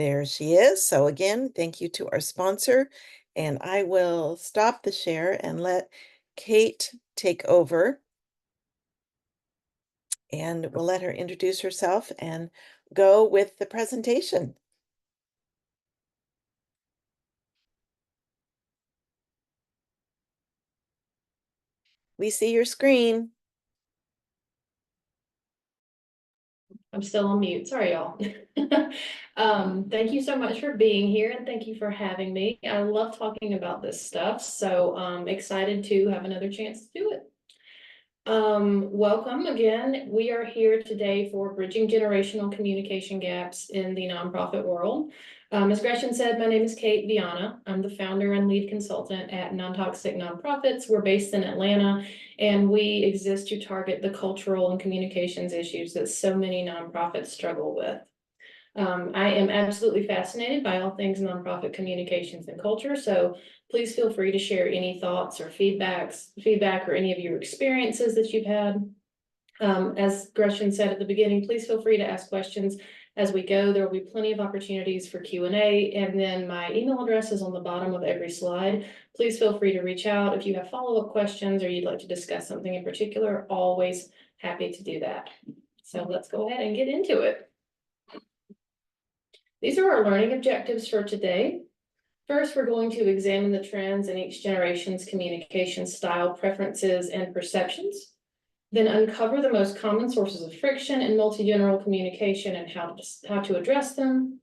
There she is. So again, thank you to our sponsor, and I will stop the share and let Kate take over, and we'll let her introduce herself and go with the presentation. We see your screen. I'm still on mute. Sorry, y'all. Thank you so much for being here and thank you for having me. I love talking about this stuff, so excited to have another chance to do it. Welcome again. We are here today for Bridging Generational Communication Gaps in the Nonprofit World. As Gretchen said, my name is Kate Viana. I'm the founder and lead consultant at Non-Toxic Nonprofits. We're based in Atlanta, and we exist to target the cultural and communications issues that so many nonprofits struggle with. I am absolutely fascinated by all things nonprofit communications and culture, so please feel free to share any thoughts or feedback or any of your experiences that you've had. As Gretchen said at the beginning, please feel free to ask questions as we go. There will be plenty of opportunities for Q&A, and then my email address is on the bottom of every slide. Please feel free to reach out if you have follow-up questions or you'd like to discuss something in particular. Always happy to do that. So let's go ahead and get into it. These are our learning objectives for today. First, we're going to examine the trends in each generation's communication style, preferences, and perceptions. Then uncover the most common sources of friction in multi-general communication and how to address them.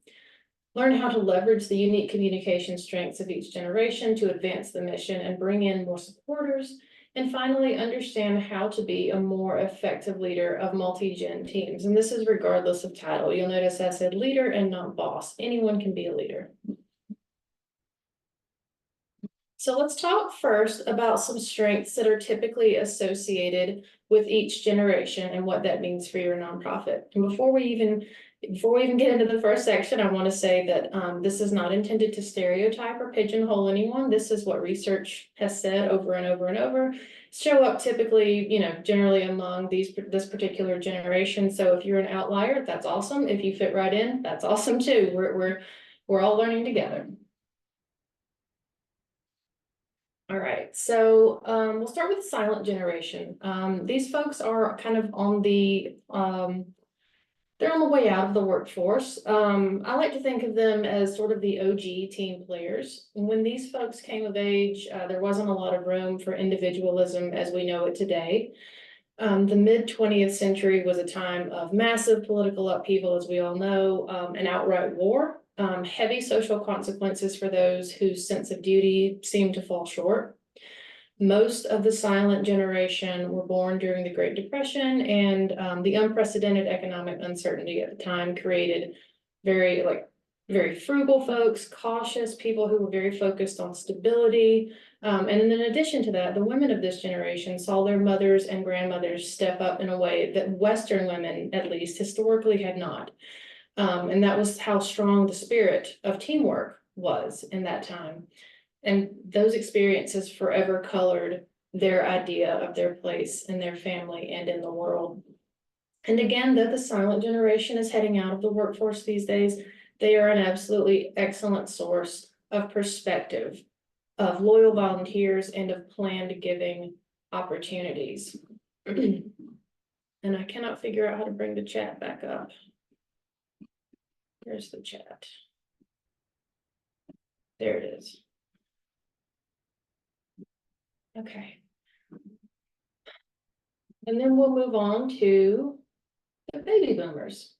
Learn how to leverage the unique communication strengths of each generation to advance the mission and bring in more supporters. And finally, understand how to be a more effective leader of multi-gen teams. And this is regardless of title. You'll notice I said leader and not boss. Anyone can be a leader. So let's talk first about some strengths that are typically associated with each generation and what that means for your nonprofit. And before we even get into the first section, I want to say that this is not intended to stereotype or pigeonhole anyone. This is what research has said over and over and over. Show up typically, generally among this particular generation. So if you're an outlier, that's awesome. If you fit right in, that's awesome too. We're all learning together. All right, so we'll start with the silent generation. These folks are kind of on the they're on the way out of the workforce. I like to think of them as sort of the OG team players. When these folks came of age, there wasn't a lot of room for individualism as we know it today. The mid-20th century was a time of massive political upheaval, as we all know, an outright war, heavy social consequences for those whose sense of duty seemed to fall short. Most of the silent generation were born during the Great Depression, and the unprecedented economic uncertainty at the time created very frugal folks, cautious people who were very focused on stability. And in addition to that, the women of this generation saw their mothers and grandmothers step up in a way that Western women, at least historically, had not. And that was how strong the spirit of teamwork was in that time. And those experiences forever colored their idea of their place in their family and in the world. And again, though the silent generation is heading out of the workforce these days, they are an absolutely excellent source of perspective, of loyal volunteers, and of planned giving opportunities. And I cannot figure out how to bring the chat back up. Here's the chat. There it is. Okay. And then we'll move on to the baby boomers.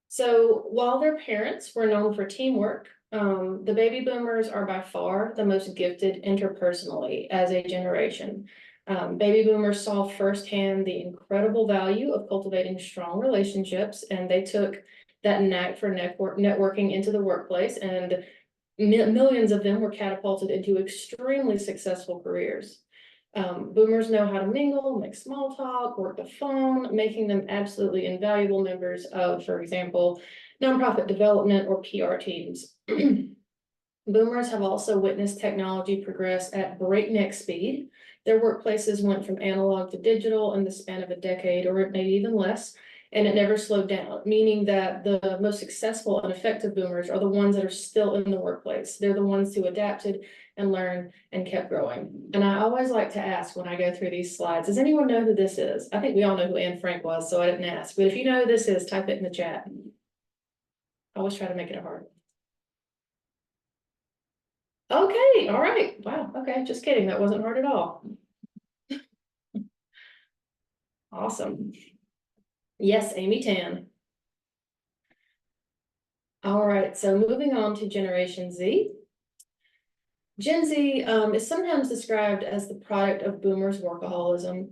So while their parents were known for teamwork, the baby boomers are by far the most gifted interpersonally as a generation. Baby boomers saw firsthand the incredible value of cultivating strong relationships, and they took that knack for networking into the workplace, and millions of them were catapulted into extremely successful careers. Boomers know how to mingle, make small talk, work the phone, making them absolutely invaluable members of, for example, nonprofit development or PR teams. Boomers have also witnessed technology progress at breakneck speed. Their workplaces went from analog to digital in the span of a decade, or maybe even less. and it never slowed down, meaning that the most successful and effective boomers are the ones that are still in the workplace. They're the ones who adapted and learned and kept growing. And I always like to ask when I go through these slides, does anyone know who this is? I think we all know who Anne Frank was, so I didn't ask. But if you know who this is, type it in the chat. I always try to make it hard. Okay, all right. Wow, okay, just kidding. That wasn't hard at all. Awesome. Yes, Amy Tan. All right, so moving on to Generation Z. Gen Z is sometimes described as the product of boomers' workaholism.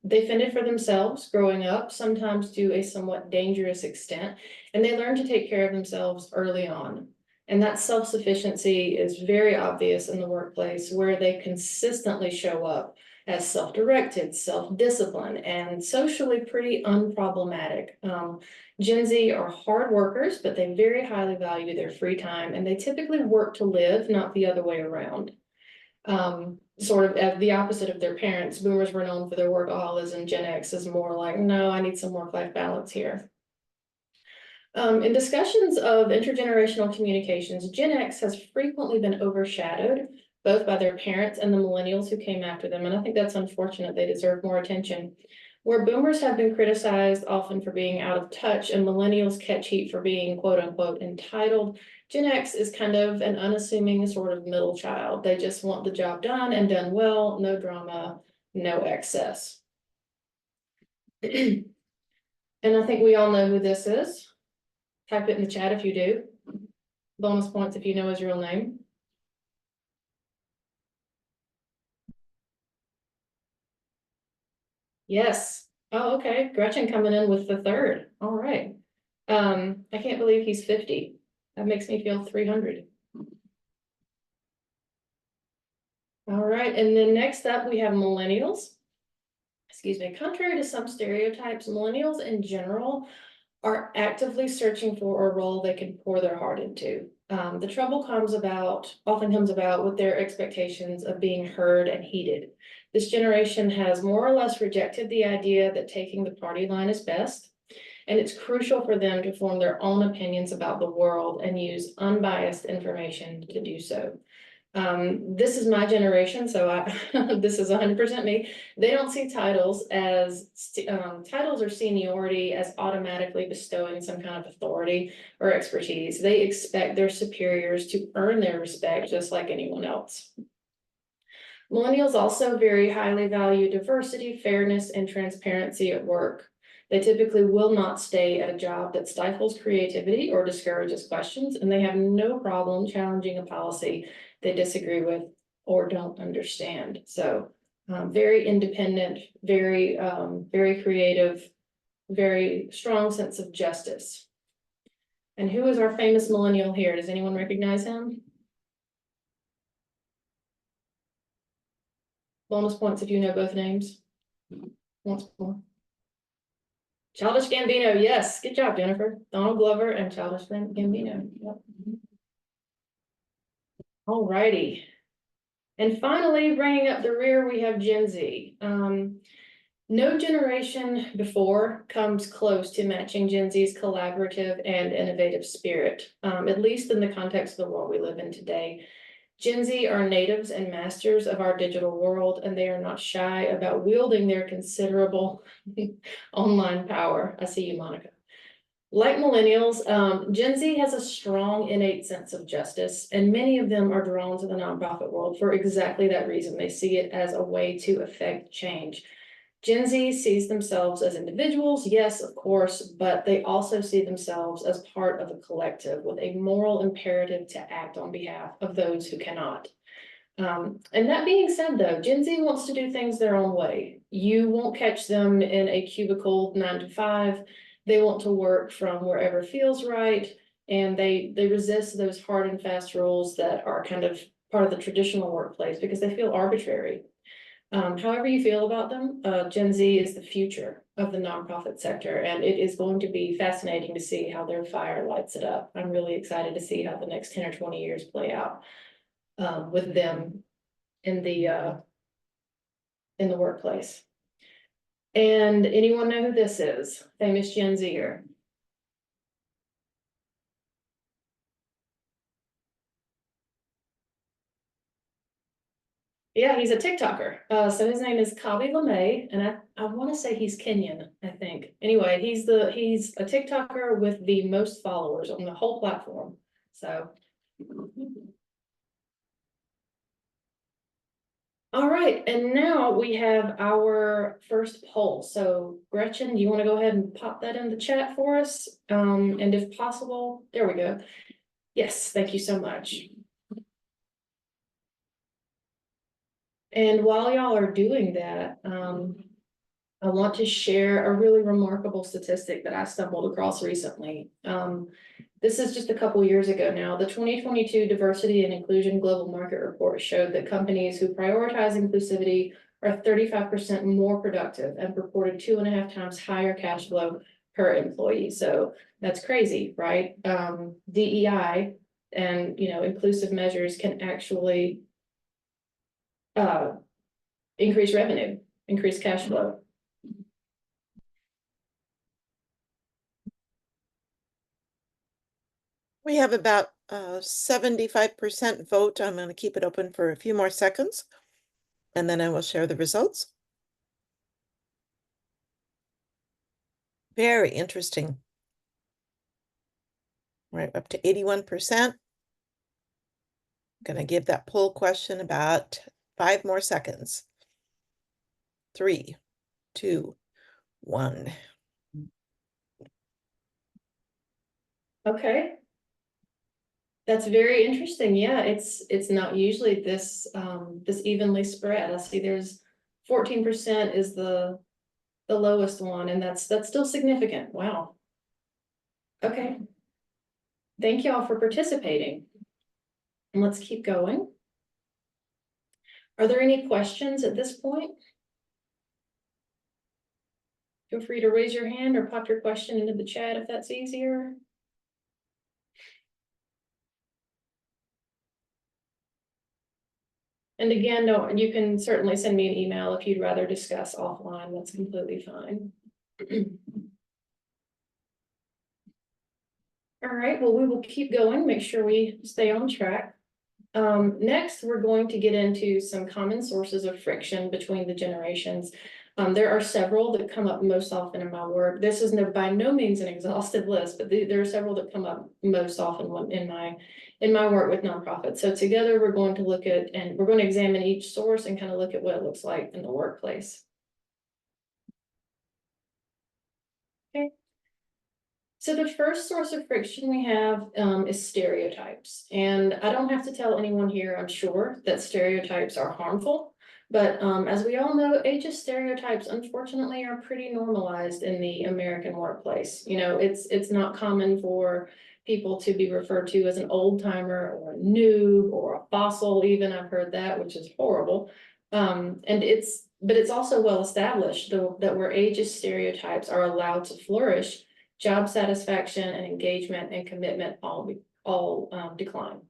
They fended for themselves growing up, sometimes to a somewhat dangerous extent, and they learned to take care of themselves early on. And that self-sufficiency is very obvious in the workplace, where they consistently show up as self-directed, self-disciplined, and socially pretty unproblematic. Gen Z are hard workers, but they very highly value their free time, and they typically work to live, not the other way around. Sort of as the opposite of their parents. Boomers were known for their workaholism. Gen X is more like, no, I need some work-life balance here. In discussions of intergenerational communications, Gen X has frequently been overshadowed both by their parents and the millennials who came after them. And I think that's unfortunate. They deserve more attention. Where boomers have been criticized often for being out of touch and millennials catch heat for being quote unquote entitled, Gen X is kind of an unassuming sort of middle child. They just want the job done and done well, no drama, no excess. And I think we all know who this is. Type it in the chat if you do. Bonus points if you know his real name. Yes. Oh, okay. Gretchen coming in with the third. All right. I can't believe he's 50. That makes me feel 300. All right. And then next up, we have millennials. Excuse me. Contrary to some stereotypes, millennials in general are actively searching for a role they can pour their heart into. The trouble often comes about with their expectations of being heard and heeded. This generation has more or less rejected the idea that taking the party line is best, and it's crucial for them to form their own opinions about the world and use unbiased information to do so. This is my generation, so this is 100% me. They don't see titles as titles or seniority as automatically bestowing some kind of authority or expertise. They expect their superiors to earn their respect just like anyone else. Millennials also very highly value diversity, fairness, and transparency at work. They typically will not stay at a job that stifles creativity or discourages questions, and they have no problem challenging a policy they disagree with or don't understand. So very independent, very creative, very strong sense of justice. And who is our famous millennial here? Does anyone recognize him? Bonus points if you know both names. Once more. Childish Gambino, yes, good job, Jennifer. Donald Glover and Childish Gambino. Yep. All righty. And finally, bringing up the rear, we have Gen Z. No generation before comes close to matching Gen Z's collaborative and innovative spirit, at least in the context of the world we live in today. Gen Z are natives and masters of our digital world, and they are not shy about wielding their considerable online power. I see you, Monica. Like millennials, Gen Z has a strong innate sense of justice, and many of them are drawn to the nonprofit world for exactly that reason. They see it as a way to affect change. Gen Z sees themselves as individuals, yes, of course, but they also see themselves as part of a collective with a moral imperative to act on behalf of those who cannot. And that being said, though, Gen Z wants to do things their own way. You won't catch them in a cubicle 9 to 5. They want to work from wherever feels right, and they resist those hard and fast rules that are kind of part of the traditional workplace because they feel arbitrary. However you feel about them, Gen Z is the future of the nonprofit sector, and it is going to be fascinating to see how their fire lights it up. I'm really excited to see how the next 10 or 20 years play out with them in the workplace. And anyone know who this is? Famous Gen Zer. Yeah, he's a TikToker. So his name is Kabi Lame, and I want to say he's Kenyan, I think. Anyway, he's a TikToker with the most followers on the whole platform. So all right, and now we have our first poll. So Gretchen, do you want to go ahead and pop that in the chat for us? And if possible, there we go. Yes, thank you so much. And while y'all are doing that, I want to share a really remarkable statistic that I stumbled across recently. This is just a couple years ago now. The 2022 Diversity and Inclusion Global Market Report showed that companies who prioritize inclusivity are 35% more productive and reported 2.5 times higher cash flow per employee. So that's crazy, right? DEI and inclusive measures can actually increase revenue, increase cash flow. We have about 75% vote. I'm going to keep it open for a few more seconds, and then I will share the results. Very interesting. We're up to 81%. Going to give that poll question about 5 more seconds. 3, 2, 1. Okay. That's very interesting. Yeah, it's not usually this this evenly spread. I see there's 14% is the lowest one, and that's still significant. Wow. Okay. Thank y'all for participating. And let's keep going. Are there any questions at this point? Feel free to raise your hand or pop your question into the chat if that's easier. And again, no, you can certainly send me an email if you'd rather discuss offline. That's completely fine. All right, well, we will keep going, make sure we stay on track. Next, we're going to get into some common sources of friction between the generations. There are several that come up most often in my work. This is by no means an exhaustive list, but there are several that come up most often in my work with nonprofits. So together we're going to look at, and we're going to examine each source and kind of look at what it looks like in the workplace. Okay. So the first source of friction we have is stereotypes. And I don't have to tell anyone here, I'm sure, that stereotypes are harmful. But as we all know, ageist stereotypes, unfortunately, are pretty normalized in the American workplace. It's not common for people to be referred to as an old timer or a noob or a fossil even. I've heard that, which is horrible. But it's also well established that where ageist stereotypes are allowed to flourish, job satisfaction and engagement and commitment all decline.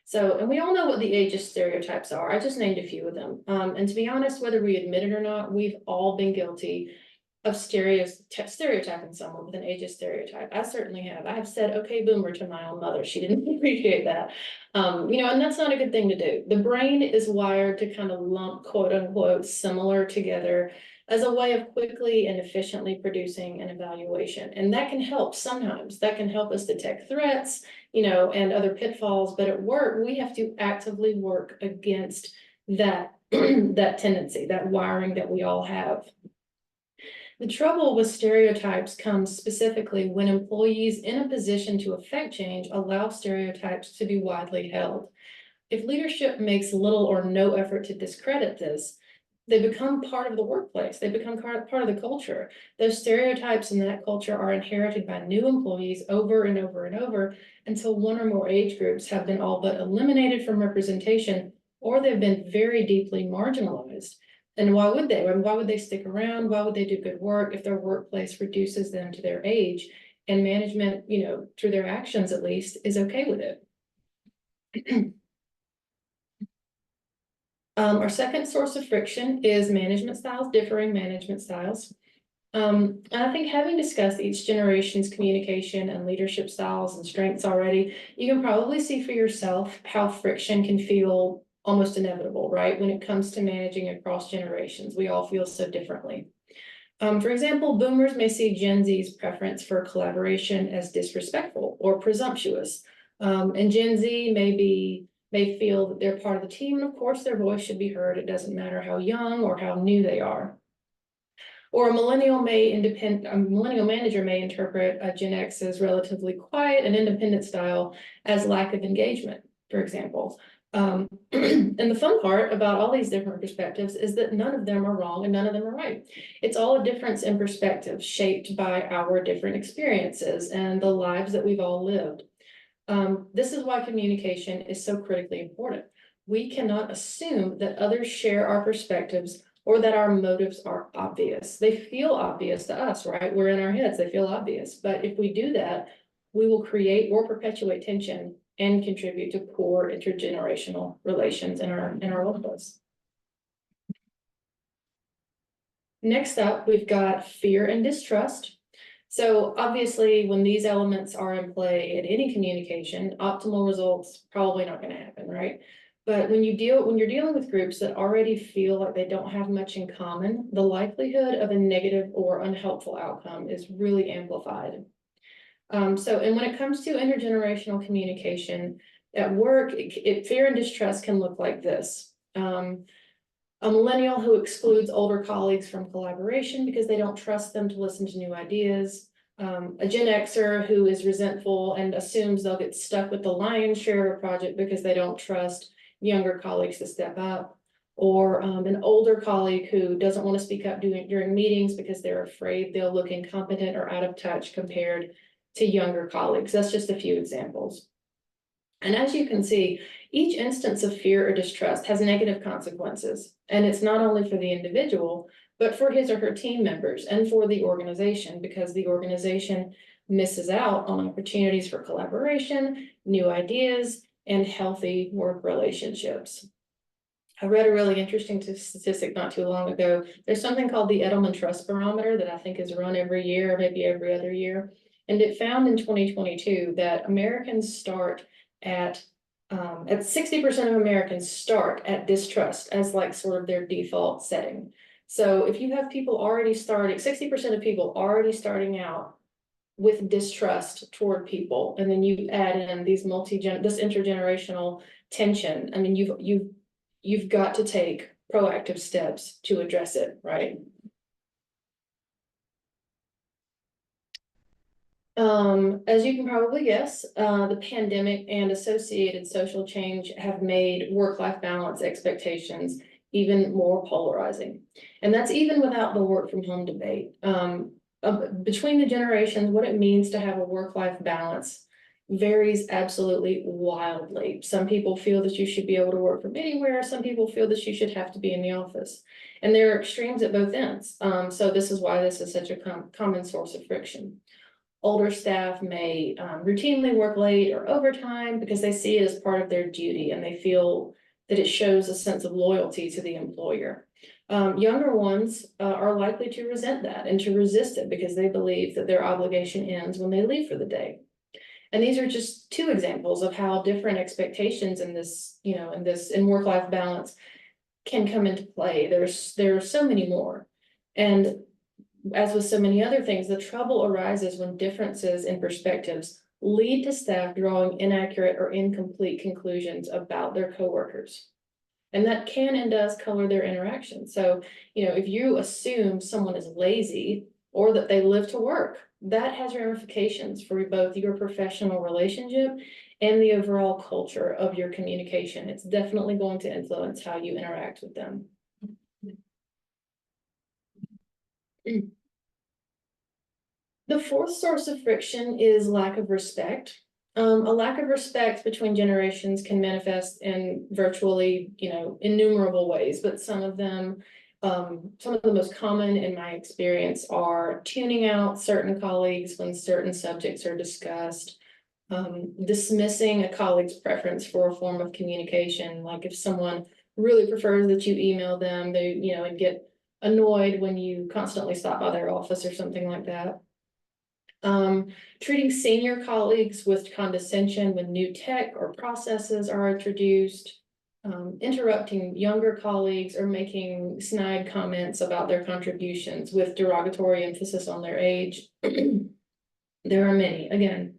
So, and we all know what the ageist stereotypes are. I just named a few of them. And to be honest, whether we admit it or not, we've all been guilty of stereotyping someone with an ageist stereotype. I certainly have. I have said, okay, boomer to my own mother. She didn't appreciate that. And that's not a good thing to do. The brain is wired to kind of lump quote unquote similar together as a way of quickly and efficiently producing an evaluation. And that can help sometimes. That can help us detect threats, and other pitfalls. But at work, we have to actively work against that, that tendency, that wiring that we all have. The trouble with stereotypes comes specifically when employees in a position to affect change allow stereotypes to be widely held. If leadership makes little or no effort to discredit this, they become part of the workplace. They become part of the culture. Those stereotypes in that culture are inherited by new employees over and over and over until one or more age groups have been all but eliminated from representation, or they've been very deeply marginalized. And why would they? Why would they stick around? Why would they do good work if their workplace reduces them to their age? And management, through their actions at least, is okay with it. Our second source of friction is management styles, differing management styles. And I think having discussed each generation's communication and leadership styles and strengths already, you can probably see for yourself how friction can feel almost inevitable, right? When it comes to managing across generations, we all feel so differently. For example, boomers may see Gen Z's preference for collaboration as disrespectful or presumptuous. And Gen Z may feel that they're part of the team, and of course their voice should be heard. It doesn't matter how young or how new they are. Or a millennial manager may interpret a Gen X as relatively quiet and independent style as lack of engagement, for example. And the fun part about all these different perspectives is that none of them are wrong and none of them are right. It's all a difference in perspective shaped by our different experiences and the lives that we've all lived. This is why communication is so critically important. We cannot assume that others share our perspectives or that our motives are obvious. They feel obvious to us, right? We're in our heads, they feel obvious. But if we do that, we will create or perpetuate tension and contribute to poor intergenerational relations in our workplace. Next up, we've got fear and distrust. So obviously, when these elements are in play in any communication, optimal results probably not going to happen, right? But when you're dealing with groups that already feel like they don't have much in common, the likelihood of a negative or unhelpful outcome is really amplified. And when it comes to intergenerational communication at work, fear and distrust can look like this. A millennial who excludes older colleagues from collaboration because they don't trust them to listen to new ideas. A Gen Xer who is resentful and assumes they'll get stuck with the lion's share of a project because they don't trust younger colleagues to step up. Or an older colleague who doesn't want to speak up during meetings because they're afraid they'll look incompetent or out of touch compared to younger colleagues. That's just a few examples. And as you can see, each instance of fear or distrust has negative consequences. And it's not only for the individual, but for his or her team members and for the organization, because the organization misses out on opportunities for collaboration, new ideas, and healthy work relationships. I read a really interesting statistic not too long ago. There's something called the Edelman Trust Barometer that I think is run every year, or maybe every other year. And it found in 2022 that Americans start at 60% of Americans start at distrust as like sort of their default setting. So if you have people already starting, 60% of people already starting out with distrust toward people, and then you add in these this intergenerational tension, I mean, you've got to take proactive steps to address it, right? As you can probably guess, the pandemic and associated social change have made work-life balance expectations even more polarizing. And that's even without the work from home debate. Between the generations, what it means to have a work-life balance varies absolutely wildly. Some people feel that you should be able to work from anywhere. Some people feel that you should have to be in the office. And there are extremes at both ends. So this is why this is such a common source of friction. Older staff may routinely work late or overtime because they see it as part of their duty and they feel that it shows a sense of loyalty to the employer. Younger ones are likely to resent that and to resist it because they believe that their obligation ends when they leave for the day. And these are just two examples of how different expectations in this, in work-life balance can come into play. There are so many more. And as with so many other things, the trouble arises when differences in perspectives lead to staff drawing inaccurate or incomplete conclusions about their coworkers. And that can and does color their interaction. So, if you assume someone is lazy or that they live to work, that has ramifications for both your professional relationship and the overall culture of your communication. It's definitely going to influence how you interact with them. The fourth source of friction is lack of respect. A lack of respect between generations can manifest in virtually, innumerable ways, but some of the most common in my experience are tuning out certain colleagues when certain subjects are discussed, dismissing a colleague's preference for a form of communication, like if someone really prefers that you email them. They, and get annoyed when you constantly stop by their office or something like that. Treating senior colleagues with condescension when new tech or processes are introduced. Interrupting younger colleagues or making snide comments about their contributions with derogatory emphasis on their age. There are many, again.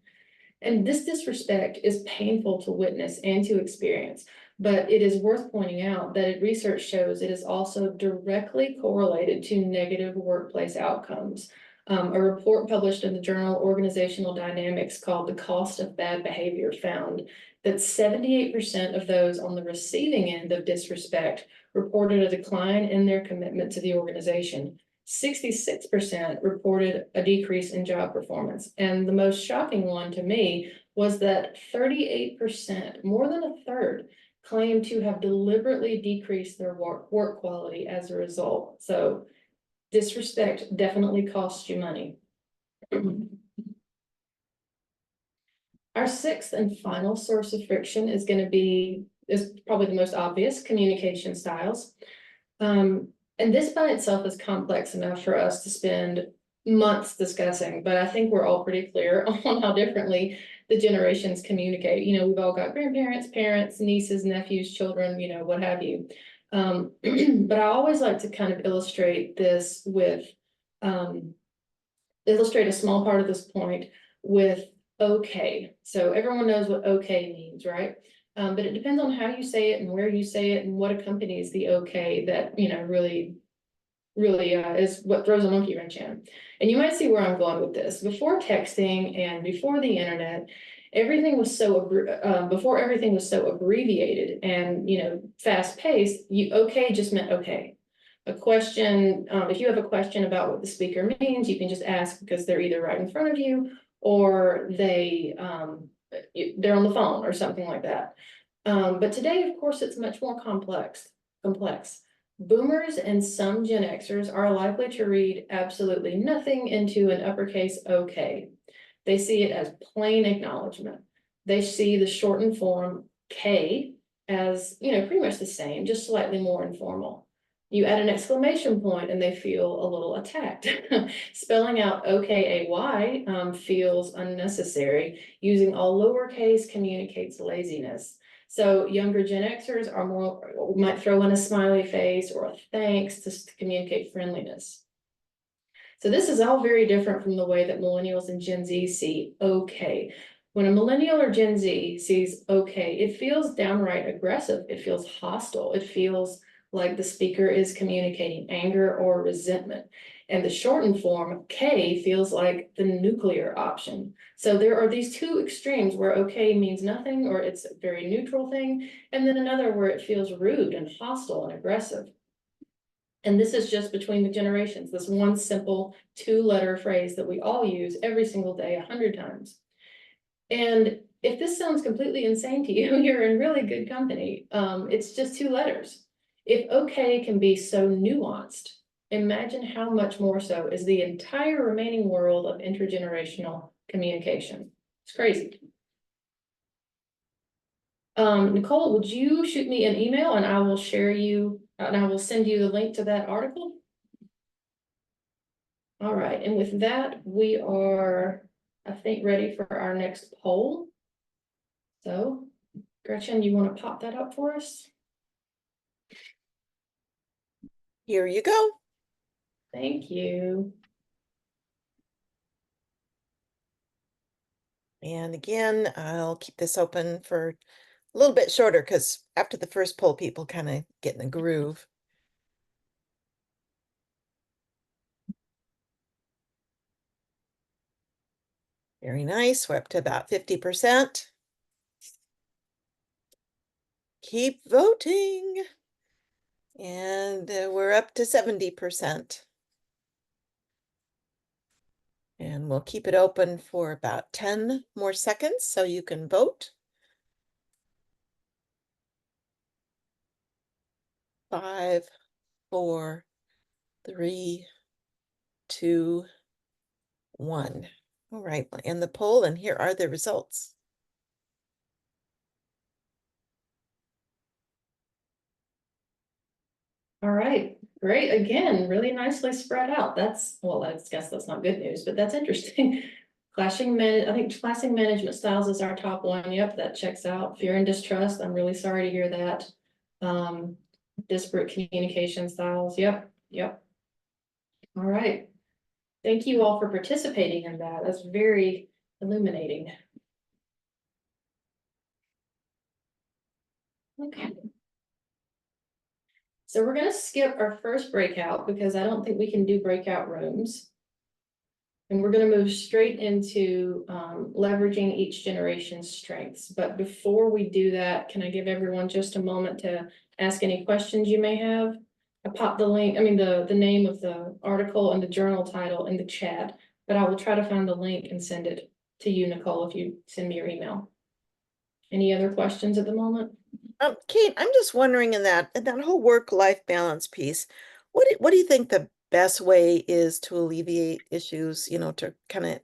And this disrespect is painful to witness and to experience, but it is worth pointing out that research shows it is also directly correlated to negative workplace outcomes. A report published in the journal Organizational Dynamics called The Cost of Bad Behavior found that 78% of those on the receiving end of disrespect reported a decline in their commitment to the organization. 66% reported a decrease in job performance. And the most shocking one to me was that 38%, more than a third, claimed to have deliberately decreased their work quality as a result. So disrespect definitely costs you money. Our sixth and final source of friction is probably the most obvious: communication styles. And this by itself is complex enough for us to spend months discussing, but I think we're all pretty clear on how differently the generations communicate. We've all got grandparents, parents, nieces, nephews, children, what have you. But I always like to kind of illustrate this with, illustrate a small part of this point with okay. So everyone knows what okay means, right? But it depends on how you say it and where you say it and what accompanies the okay that, really is what throws a monkey wrench in. And you might see where I'm going with this. Before texting and before the internet, everything was before everything was so abbreviated and, fast paced, okay just meant okay. A question, if you have a question about what the speaker means, you can just ask because they're either right in front of you or they're on the phone or something like that. But today, of course, it's much more complex. Boomers and some Gen Xers are likely to read absolutely nothing into an uppercase okay. They see it as plain acknowledgement. They see the shortened form K as, pretty much the same, just slightly more informal. You add an exclamation point and they feel a little attacked. Spelling out OKAY feels unnecessary. Using all lowercase communicates laziness. So younger Gen Xers might throw in a smiley face or a thanks to communicate friendliness. So this is all very different from the way that millennials and Gen Z see okay. When a millennial or Gen Z sees okay, it feels downright aggressive. It feels hostile. It feels like the speaker is communicating anger or resentment. And the shortened form K feels like the nuclear option. So there are these two extremes where okay means nothing or it's a very neutral thing, and then another where it feels rude and hostile and aggressive. And this is just between the generations, this one simple 2-letter phrase that we all use every single day 100 times. And if this sounds completely insane to you, you're in really good company. It's just 2 letters. If okay can be so nuanced, imagine how much more so is the entire remaining world of intergenerational communication. It's crazy. Nicole, would you shoot me an email and I will send you the link to that article? All right, and with that, we are, I think, ready for our next poll. So, Gretchen, you want to pop that up for us? Here you go. Thank you. And again, I'll keep this open for a little bit shorter because after the first poll, people kind of get in the groove. Very nice. We're up to about 50%. Keep voting. And we're up to 70%. And we'll keep it open for about 10 more seconds so you can vote. 5, 4, 3, 2, 1. All right, we'll end the poll, and here are the results. All right, great. Again, really nicely spread out. Well, I guess that's not good news, but that's interesting. I think clashing management styles is our top one. Yep, that checks out. Fear and distrust. I'm really sorry to hear that. Um, Disparate communication styles. Yep, yep. All right. Thank you all for participating in that. That's very illuminating. Okay. So we're gonna skip our first breakout because I don't think we can do breakout rooms. And we're gonna move straight into leveraging each generation's strengths. But before we do that, can I give everyone just a moment to ask any questions you may have? I popped the link, I mean, the name of the article and the journal title in the chat, but I will try to find the link and send it to you, Nicole, if you send me your email. Any other questions at the moment? Kate, I'm just wondering in that whole work-life balance piece, what do you think the best way is to alleviate issues, to kind of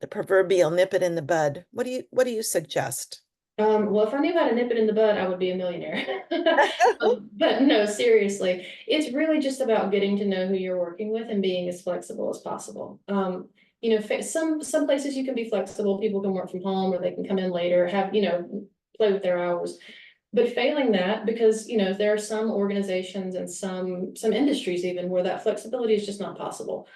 the proverbial nip it in the bud? What do you suggest? Well, if I knew how to nip it in the bud, I would be a millionaire. But no, seriously, it's really just about getting to know who you're working with and being as flexible as possible. Some places you can be flexible, people can work from home or they can come in later, have, play with their hours. But failing that, because, there are some organizations and some industries even where that flexibility is just not possible.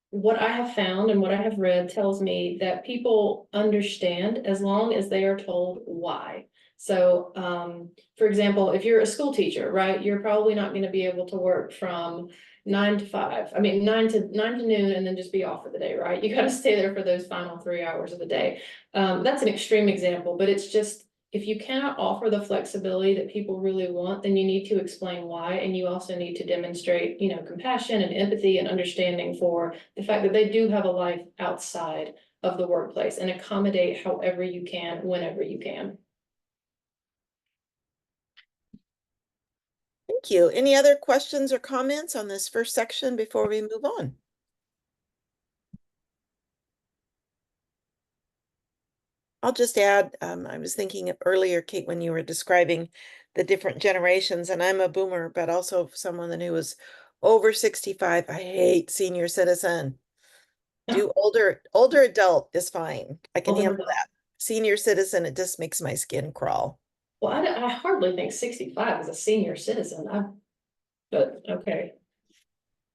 What I have found and what I have read tells me that people understand as long as they are told why. So, for example, if you're a school teacher, right, you're probably not going to be able to work from 9 to 5. I mean, nine to noon and then just be off for the day, right? You got to stay there for those final 3 hours of the day. That's an extreme example, but it's just, if you cannot offer the flexibility that people really want, then you need to explain why. And you also need to demonstrate, compassion and empathy and understanding for the fact that they do have a life outside of the workplace and accommodate however you can, whenever you can. Thank you. Any other questions or comments on this first section before we move on? I'll just add, I was thinking earlier, Kate, when you were describing the different generations, and I'm a boomer, but also someone who was over 65. I hate senior citizen. Do older adult is fine. I can Well, handle that. Senior citizen, it just makes my skin crawl. I hardly think 65 is a senior citizen. But okay.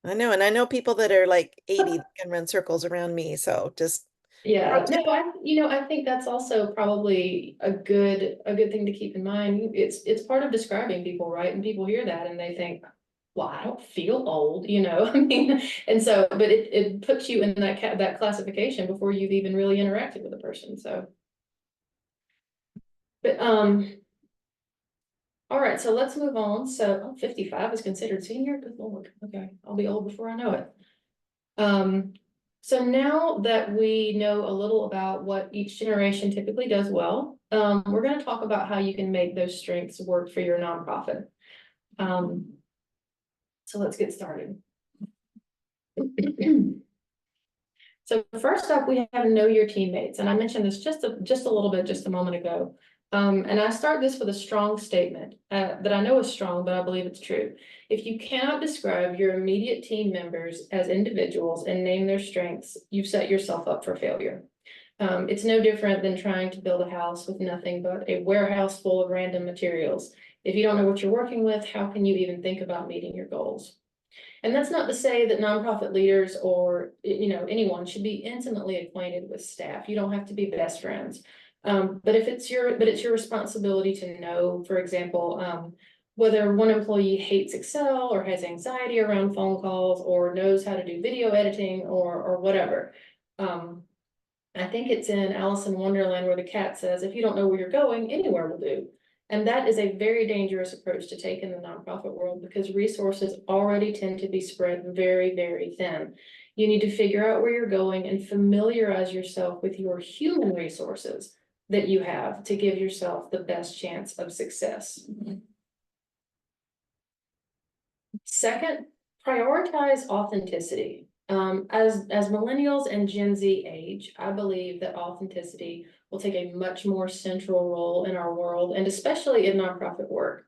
I know, and I know people that are like 80 that can run circles around me, so just pro Yeah, tip. no, I think that's also probably a good thing to keep in mind. It's part of describing people, right? And people hear that and they think, well, I don't feel old, I mean, and so, but it puts you in that classification before you've even really interacted with a person, so. But, all right, so let's move on. So 55 is considered senior, good Lord, okay, I'll be old before I know it. So now that we know a little about what each generation typically does well, we're going to talk about how you can make those strengths work for your nonprofit. So let's get started. So first up, we have know your teammates, and I mentioned this just a little bit just a moment ago. And I start this with a strong statement that I know is strong, but I believe it's true. If you cannot describe your immediate team members as individuals and name their strengths, you've set yourself up for failure. It's no different than trying to build a house with nothing but a warehouse full of random materials. If you don't know what you're working with, how can you even think about meeting your goals? And that's not to say that nonprofit leaders or, anyone should be intimately acquainted with staff. You don't have to be best friends. But it's your responsibility to know, for example, whether one employee hates Excel or has anxiety around phone calls or knows how to do video editing or whatever. I think it's in Alice in Wonderland where the cat says, if you don't know where you're going, anywhere will do. And that is a very dangerous approach to take in the nonprofit world because resources already tend to be spread very, very thin. You need to figure out where you're going and familiarize yourself with your human resources that you have to give yourself the best chance of success. Second, prioritize authenticity. As millennials and Gen Z age, I believe that authenticity will take a much more central role in our world and especially in nonprofit work.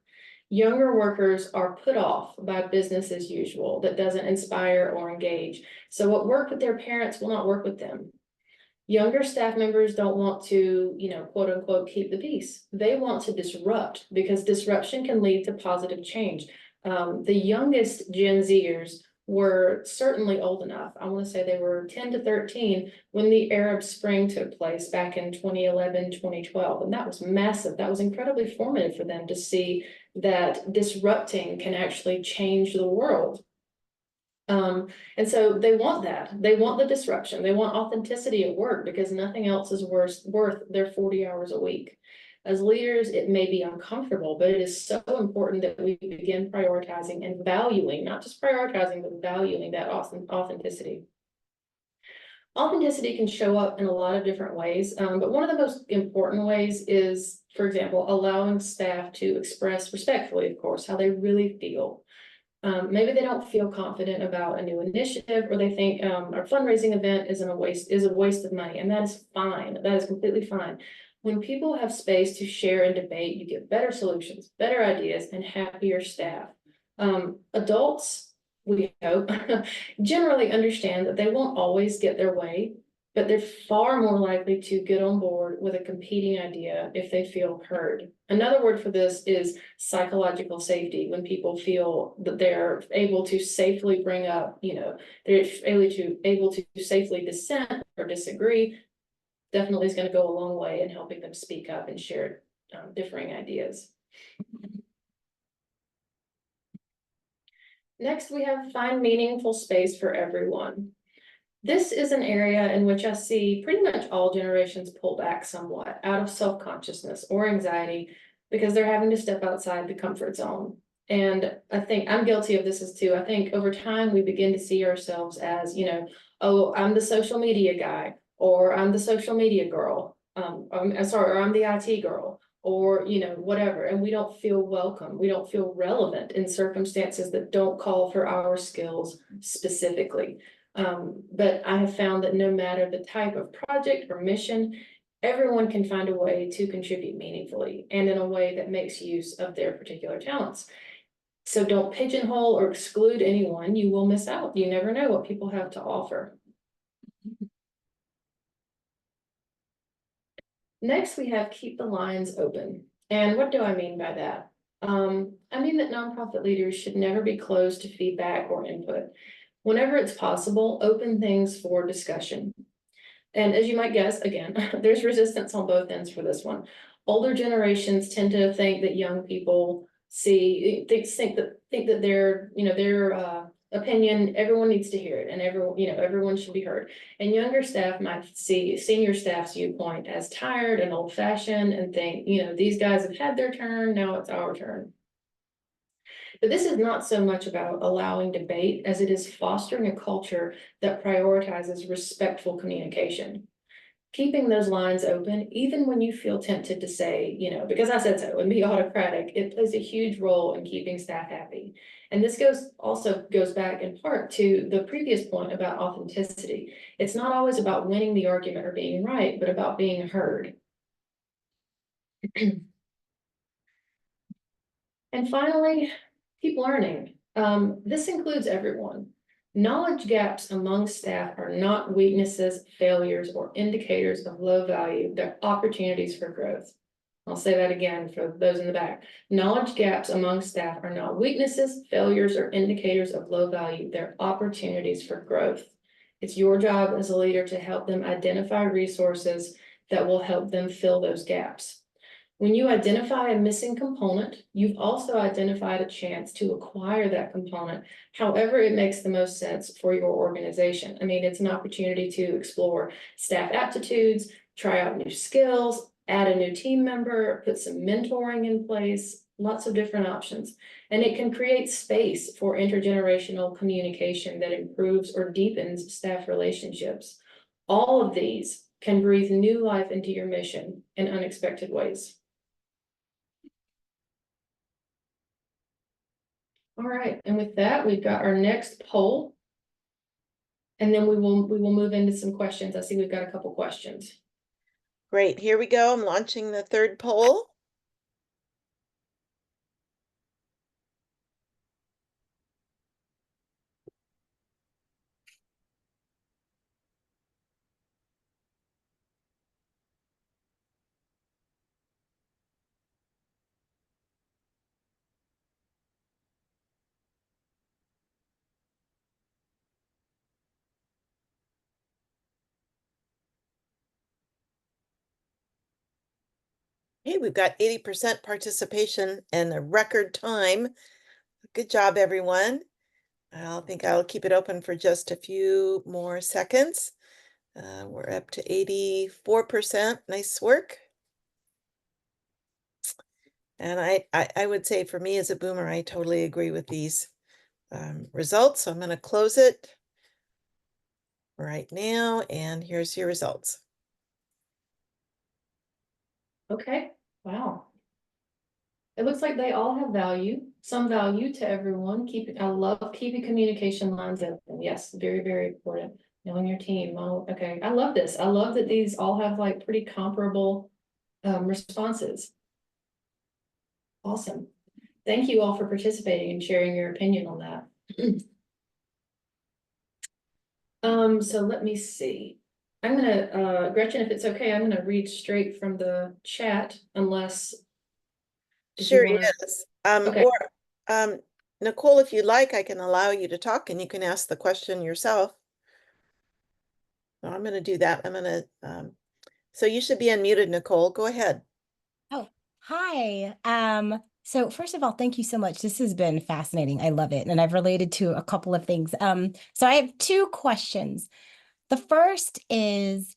Younger workers are put off by business as usual that doesn't inspire or engage. So what worked with their parents will not work with them. Younger staff members don't want to, quote unquote, keep the peace. They want to disrupt because disruption can lead to positive change. The youngest Gen Zers were certainly old enough. I want to say they were 10 to 13 when the Arab Spring took place back in 2011, 2012. And that was massive. That was incredibly formative for them to see that disrupting can actually change the world. And so they want that. They want the disruption. They want authenticity at work because nothing else is worth their 40 hours a week. As leaders, it may be uncomfortable, but it is so important that we begin prioritizing and valuing, not just prioritizing, but valuing that authenticity. Authenticity can show up in a lot of different ways, but one of the most important ways is, for example, allowing staff to express respectfully, of course, how they really feel. Maybe they don't feel confident about a new initiative, or they think our fundraising event is a waste of money, and that is fine. That is completely fine. When people have space to share and debate, you get better solutions, better ideas, and happier staff. Adults, we hope, generally understand that they won't always get their way, but they're far more likely to get on board with a competing idea if they feel heard. Another word for this is psychological safety, when people feel that they're able to safely bring up, they're able to safely dissent or disagree, definitely is going to go a long way in helping them speak up and share differing ideas. Next, we have find meaningful space for everyone. This is an area in which I see pretty much all generations pull back somewhat out of self-consciousness or anxiety because they're having to step outside the comfort zone. And I think I'm guilty of this as too. I think over time we begin to see ourselves as, oh, I'm the social media guy, or I'm the social media girl. Or I'm the IT girl, or, whatever. And we don't feel welcome. We don't feel relevant in circumstances that don't call for our skills specifically. But I have found that no matter the type of project or mission, everyone can find a way to contribute meaningfully and in a way that makes use of their particular talents. So don't pigeonhole or exclude anyone. You will miss out. You never know what people have to offer. Next, we have keep the lines open. And what do I mean by that? I mean that nonprofit leaders should never be closed to feedback or input. Whenever it's possible, open things for discussion. And as you might guess, again, there's resistance on both ends for this one. Older generations tend to think that young people think that their opinion, everyone needs to hear it, and everyone should be heard. And younger staff might see senior staff's viewpoint as tired and old-fashioned and think, these guys have had their turn, now it's our turn. But this is not so much about allowing debate as it is fostering a culture that prioritizes respectful communication. Keeping those lines open, even when you feel tempted to say, because I said so, and be autocratic, it plays a huge role in keeping staff happy. And this also goes back in part to the previous point about authenticity. It's not always about winning the argument or being right, but about being heard. And finally, keep learning. This includes everyone. Knowledge gaps among staff are not weaknesses, failures, or indicators of low value. They're opportunities for growth. I'll say that again for those in the back. Knowledge gaps among staff are not weaknesses, failures, or indicators of low value. They're opportunities for growth. It's your job as a leader to help them identify resources that will help them fill those gaps. When you identify a missing component, you've also identified a chance to acquire that component, however it makes the most sense for your organization. I mean, it's an opportunity to explore staff aptitudes, try out new skills, add a new team member, put some mentoring in place, lots of different options. And it can create space for intergenerational communication that improves or deepens staff relationships. All of these can breathe new life into your mission in unexpected ways. All right, and with that, we've got our next poll. And then we will move into some questions. I see we've got a couple questions. Great, here we go. I'm launching the third poll. Hey, we've got 80% participation and a record time. Good job, everyone. I think I'll keep it open for just a few more seconds. We're up to 84%. Nice work. And I would say for me as a boomer, I totally agree with these results. So I'm going to close it right now. And here's your results. Okay, wow. It looks like they all have value, some value to everyone. I love keeping communication lines open. Yes, very, very important. Knowing your team. Oh, okay. I love this. I love that these all have like pretty comparable responses. Awesome. Thank you all for participating and sharing your opinion on that. So let me see. I'm gonna, Gretchen, if it's okay, I'm gonna read straight from the chat unless if you Sure, wanna, yes. okay. Or Nicole, if you like, I can allow you to talk and you can ask the question yourself. So I'm going to do that. I'm going to, so you should be unmuted, Nicole. Go ahead. Oh, hi. So first of all, thank you so much. This has been fascinating. I love it. And I've related to a couple of things. So I have two questions. The first is,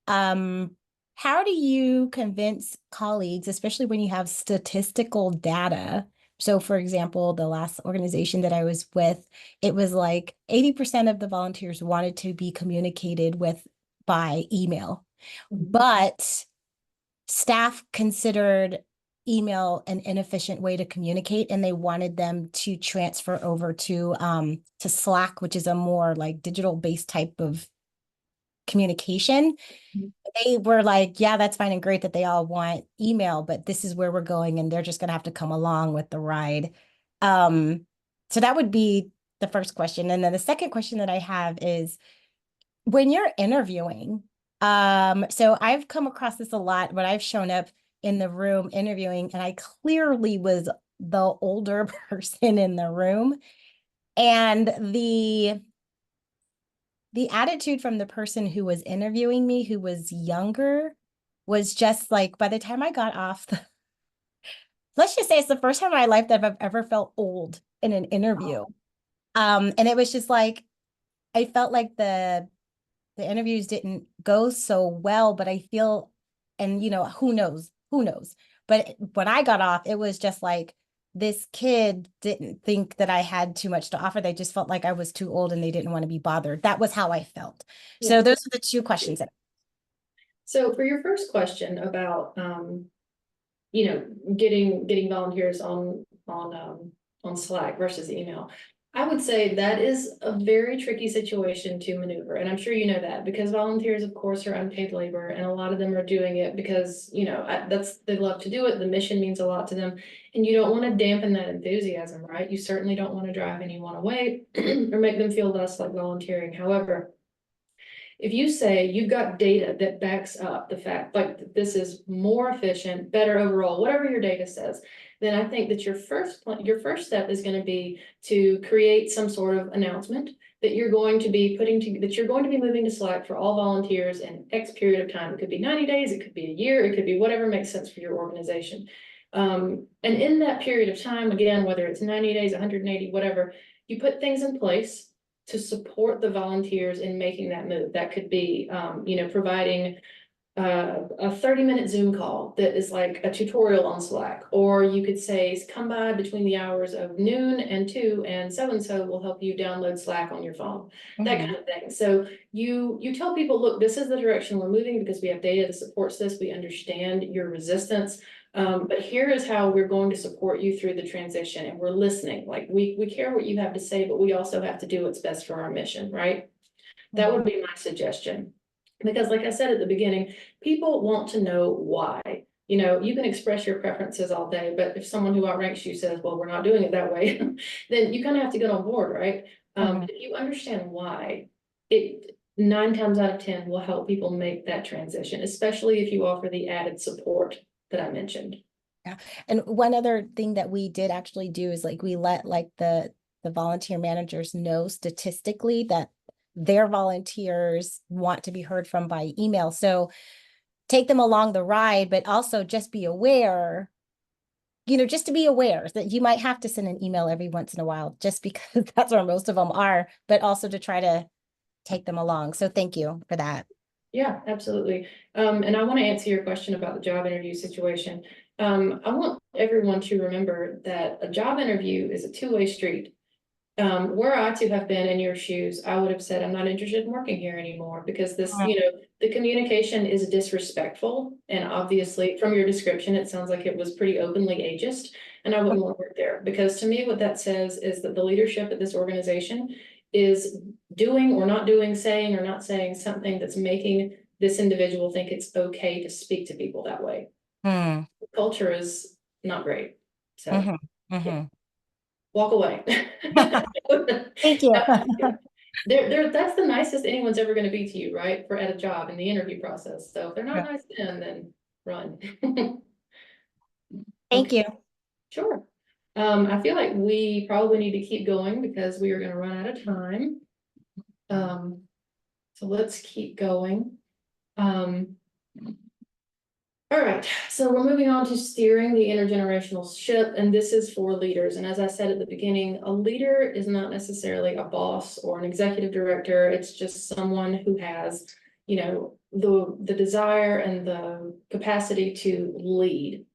um, how do you convince colleagues, especially when you have statistical data? So for example, the last organization that I was with, it was like 80% of the volunteers wanted to be communicated with by email, but staff considered email an inefficient way to communicate, and they wanted them to transfer over to Slack, which is a more like digital based type of communication. They were like, yeah, that's fine and great that they all want email, but this is where we're going and they're just going to have to come along with the ride. So that would be the first question. And then the second question that I have is, when you're interviewing, so I've come across this a lot when I've shown up in the room interviewing, and I clearly was the older person in the room. And the attitude from the person who was interviewing me, who was younger, was just like, by the time I got off the, let's just say it's the first time in my life that I've ever felt old in an interview. And it was just like, I felt like the interviews didn't go so well, but I feel, and who knows. But when I got off, it was just like, this kid didn't think that I had too much to offer. They just felt like I was too old and they didn't want to be bothered. That was how I felt. Yeah. So those are the two questions. So for your first question about, getting volunteers on Slack versus email. I would say that is a very tricky situation to maneuver, and I'm sure you know that, because volunteers, of course, are unpaid labor, and a lot of them are doing it because, they love to do it, the mission means a lot to them, and you don't want to dampen that enthusiasm, right? You certainly don't want to drive anyone away or make them feel less like volunteering. However, if you say you've got data that backs up the fact like this is more efficient, better overall, whatever your data says, then I think that your first step is going to be to create some sort of announcement that you're going to be that you're going to be moving to Slack for all volunteers in X period of time. It could be 90 days, it could be a year, it could be whatever makes sense for your organization. And in that period of time, again, whether it's 90 days, 180, whatever, you put things in place to support the volunteers in making that move. That could be, providing a 30-minute Zoom call that is like a tutorial on Slack, or you could say, come by between the hours of noon and 2, and so will help you download Slack on your phone, that kind of thing. So you tell people, look, this is the direction we're moving because we have data that supports this. We understand your resistance. But here is how we're going to support you through the transition, and we're listening. Like we care what you have to say, but we also have to do what's best for our mission, right? That would be my suggestion. Because like I said at the beginning, people want to know why. You can express your preferences all day, but if someone who outranks you says, well, we're not doing it that way, then you kind of have to get on board, right? If you understand why, it 9 times out of 10 will help people make that transition, especially if you offer the added support that I mentioned. Yeah. And one other thing that we did actually do is like we let like the volunteer managers know statistically that their volunteers want to be heard from by email. So take them along the ride, but also just be aware, just to be aware that you might have to send an email every once in a while, just because that's where most of them are, but also to try to take them along. So thank you for that. Yeah, absolutely. And I want to answer your question about the job interview situation. I want everyone to remember that a job interview is a two-way street. Were I to have been in your shoes, I would have said, I'm not interested in working here anymore because this, the communication is disrespectful. And obviously from your description, it sounds like it was pretty openly ageist, and I wouldn't want to work there, because to me, what that says is that the leadership at this organization is doing or not doing, saying or not saying something that's making this individual think it's okay to speak to people that way. Hmm. The culture is not great. So Mm-hmm. walk away. Thank you. That's the nicest anyone's ever going to be to you, right? For at a job in the interview process. So if they're not nice then run. Thank you. Sure. I feel like we probably need to keep going because we are going to run out of time. So let's keep going. All right, so we're moving on to steering the intergenerational ship, and this is for leaders. And as I said at the beginning, a leader is not necessarily a boss or an executive director. It's just someone who has, the desire and the capacity to lead.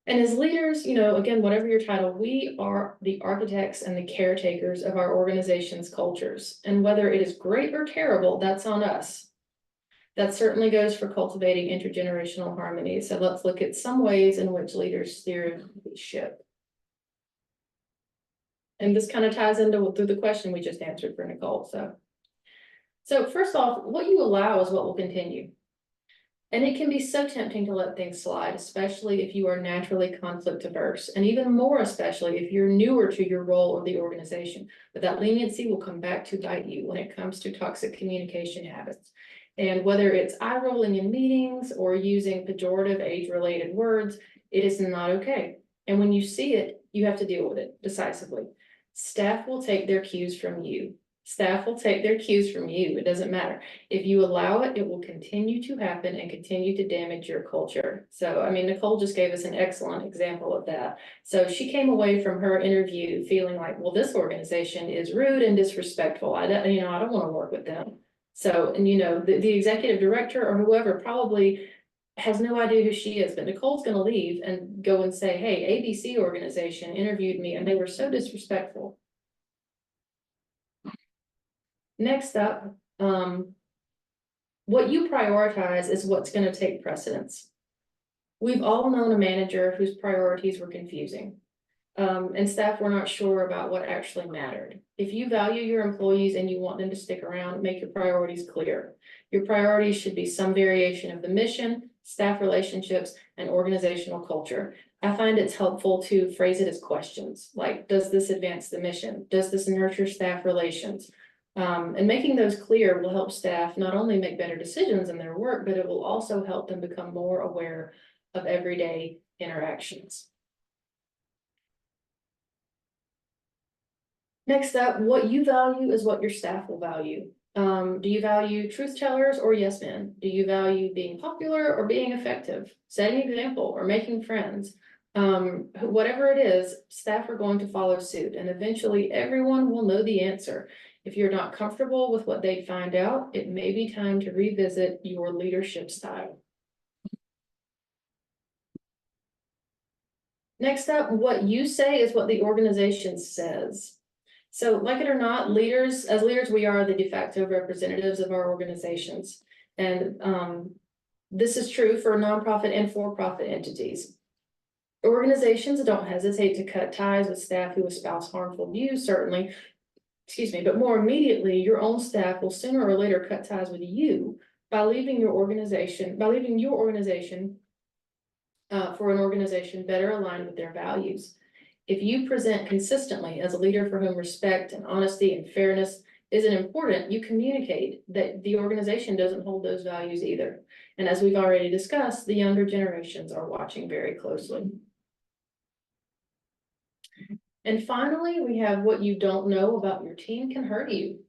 And as leaders, again, whatever your title, we are the architects and the caretakers of our organization's cultures. And whether it is great or terrible, that's on us. That certainly goes for cultivating intergenerational harmony. So let's look at some ways in which leaders steer the ship. And this kind of ties into through the question we just answered for Nicole. So first off, what you allow is what will continue. And it can be so tempting to let things slide, especially if you are naturally conflict averse, and even more especially if you're newer to your role or the organization. But that leniency will come back to bite you when it comes to toxic communication habits. And whether it's eye rolling in meetings or using pejorative age-related words, it is not okay. And when you see it, you have to deal with it decisively. Staff will take their cues from you. Staff will take their cues from you. It doesn't matter. If you allow it, it will continue to happen and continue to damage your culture. So, I mean, Nicole just gave us an excellent example of that. So she came away from her interview feeling like, well, this organization is rude and disrespectful. I don't want to work with them. So, and the executive director or whoever probably has no idea who she is, but Nicole's going to leave and go and say, hey, ABC organization interviewed me and they were so disrespectful. Next up, what you prioritize is what's going to take precedence. We've all known a manager whose priorities were confusing, and staff were not sure about what actually mattered. If you value your employees and you want them to stick around, make your priorities clear. Your priorities should be some variation of the mission, staff relationships, and organizational culture. I find it's helpful to phrase it as questions, like, does this advance the mission? Does this nurture staff relations? And making those clear will help staff not only make better decisions in their work, but it will also help them become more aware of everyday interactions. Next up, what you value is what your staff will value. Do you value truth tellers or yes men? Do you value being popular or being effective? Setting an example or making friends? Whatever it is, staff are going to follow suit, and eventually everyone will know the answer. If you're not comfortable with what they find out, it may be time to revisit your leadership style. Next up, what you say is what the organization says. So like it or not, as leaders, we are the de facto representatives of our organizations. And this is true for nonprofit and for-profit entities. Organizations don't hesitate to cut ties with staff who espouse harmful views, certainly, but more immediately, your own staff will sooner or later cut ties with you by leaving your organization for an organization better aligned with their values. If you present consistently as a leader for whom respect and honesty and fairness isn't important, you communicate that the organization doesn't hold those values either. And as we've already discussed, the younger generations are watching very closely. And finally, we have what you don't know about your team can hurt you.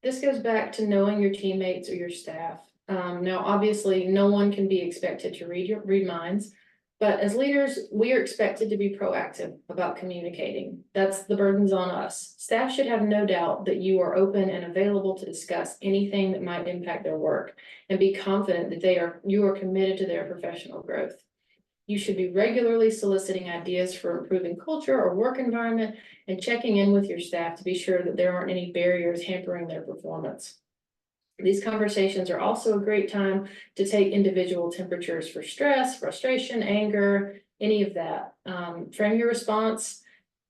This goes back to knowing your teammates or your staff. Now, obviously, no one can be expected to read minds, but as leaders, we are expected to be proactive about communicating. That's the burden's on us. Staff should have no doubt that you are open and available to discuss anything that might impact their work, and be confident that you are committed to their professional growth. You should be regularly soliciting ideas for improving culture or work environment, and checking in with your staff to be sure that there aren't any barriers hampering their performance. These conversations are also a great time to take individual temperatures for stress, frustration, anger, any of that. Frame your response